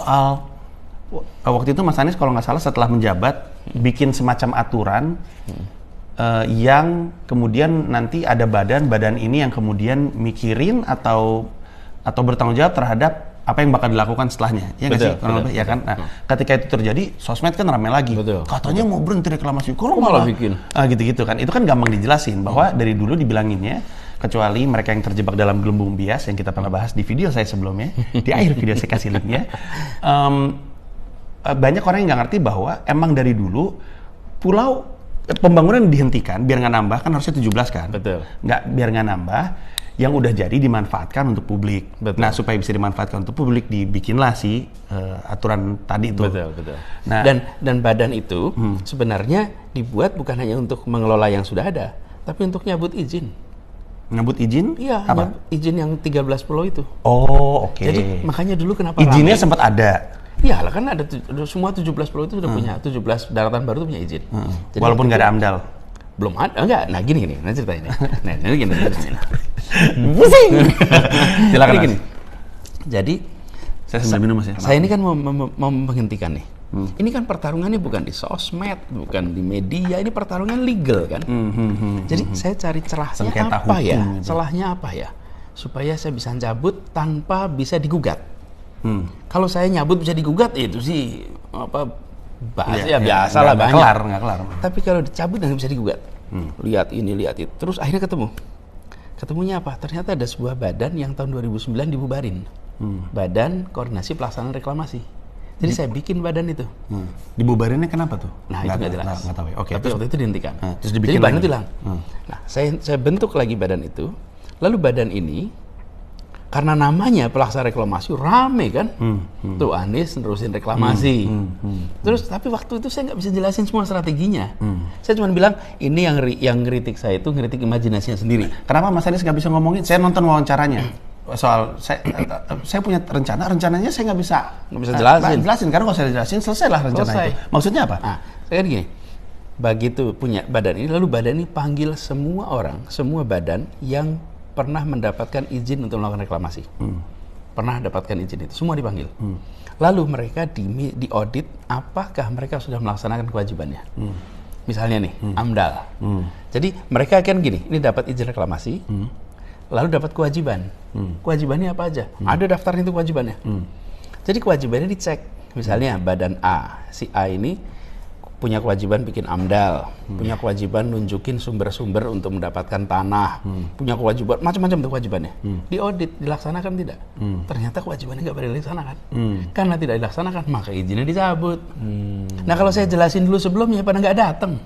soal waktu itu Mas Anies kalau nggak salah setelah menjabat bikin semacam aturan yang kemudian nanti ada badan ini yang kemudian mikirin atau bertanggung jawab terhadap apa yang bakal dilakukan setelahnya, ya nggak sih? Betul, ya kan. Nah, ketika itu terjadi, sosmed kan ramai lagi. Katanya mau berhenti reklamasi, kalau malah bikin gitu-gitu kan. Itu kan gampang dijelasin bahwa dari dulu dibilanginnya, kecuali mereka yang terjebak dalam gelembung bias yang kita pernah bahas di video saya sebelumnya, di akhir video saya kasih linknya. Banyak orang yang nggak ngerti bahwa emang dari dulu pulau pembangunan dihentikan biar nggak nambah, kan harusnya 17 kan. Betul. Biar nggak nambah. Yang udah jadi dimanfaatkan untuk publik. Betul. Nah, supaya bisa dimanfaatkan untuk publik, dibikinlah si aturan tadi itu. Betul. Nah, dan badan itu sebenarnya dibuat bukan hanya untuk mengelola yang sudah ada, tapi untuk nyabut izin. Nyabut izin? Iya, apa? Izin yang 13 pulau itu. Oh, oke. Jadi makanya dulu kenapa izinnya sempat ada? Iya lah, kan ada semua 17 pulau itu sudah punya 17 daratan baru itu punya izin. Jadi walaupun nggak ada AMDAL. Belum ada, enggak. Nah gini, nah ceritanya. Nah gini. Pusing. Silakan gini. Jadi saya sambil minum Mas ya. Saya ini kan mau menghentikan nih. Ini kan pertarungannya bukan di sosmed, bukan di media, ini pertarungan legal kan. Jadi saya cari celahnya apa ya? Celahnya apa ya? Supaya saya bisa cabut tanpa bisa digugat. Kalau saya nyabut bisa digugat, itu sih bahasanya biasa lah, banyak. Nggak kelar. Tapi kalau dicabut nggak bisa digugat. Lihat ini, lihat itu. Terus akhirnya ketemunya apa? Ternyata ada sebuah badan yang tahun 2009 dibubarin. Badan Koordinasi Pelaksanaan Reklamasi. Jadi saya bikin badan itu. Dibubarinnya kenapa tuh? Nah, itu nggak jelas. Nggak tahu ya. Oke. Tapi waktu itu dihentikan. Terus dibikin jadi badan lagi. itu hilang. Nah, saya bentuk lagi badan itu. Lalu badan ini karena namanya pelaksana reklamasi rame kan, tuh Anies nerusin reklamasi. Terus tapi waktu itu saya nggak bisa jelasin semua strateginya. Saya cuma bilang ini yang ngeritik saya itu ngeritik imajinasinya sendiri. Kenapa Mas Anies nggak bisa ngomongin? Saya nonton wawancaranya soal saya punya rencananya saya nggak bisa jelasin karena kalau saya jelasin selesailah rencana itu. Maksudnya apa? Nah, saya kan gini. Begitu punya badan ini, lalu badan ini panggil semua orang, semua badan yang pernah mendapatkan izin untuk melakukan reklamasi. Pernah dapatkan izin itu, semua dipanggil. Lalu mereka diaudit apakah mereka sudah melaksanakan kewajibannya. Misalnya nih, AMDAL. Jadi mereka kan gini, ini dapat izin reklamasi, lalu dapat kewajiban. Kewajibannya apa aja? Ada daftarnya itu kewajibannya. Jadi kewajibannya dicek. Misalnya badan A, si A ini punya kewajiban bikin AMDAL, punya kewajiban nunjukin sumber-sumber untuk mendapatkan tanah, punya kewajiban, macam-macam tuh kewajibannya. Diaudit, dilaksanakan tidak? Ternyata kewajibannya nggak boleh dilaksanakan. Karena tidak dilaksanakan, maka izinnya dicabut. Nah kalau saya jelasin dulu sebelumnya, pada nggak datang.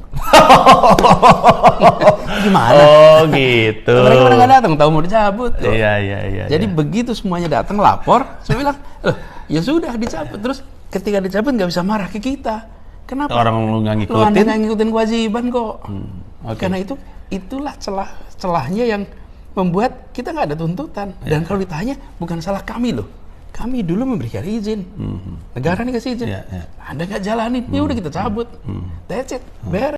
Gimana? Oh gitu. Mereka pada nggak datang, tahu mau dicabut. Iya. Jadi begitu semuanya datang lapor, saya bilang, ya sudah dicabut. Terus ketika dicabut nggak bisa marah ke kita. Kenapa? Orang lu nggak ngikutin? Lu Anda nggak ngikutin kewajiban kok. Karena itulah celahnya yang membuat kita nggak ada tuntutan. Dan kalau ditanya, bukan salah kami loh. Kami dulu memberikan izin. Negara nih kasih izin. Anda nggak jalanin, ya udah kita cabut. That's it. Beres.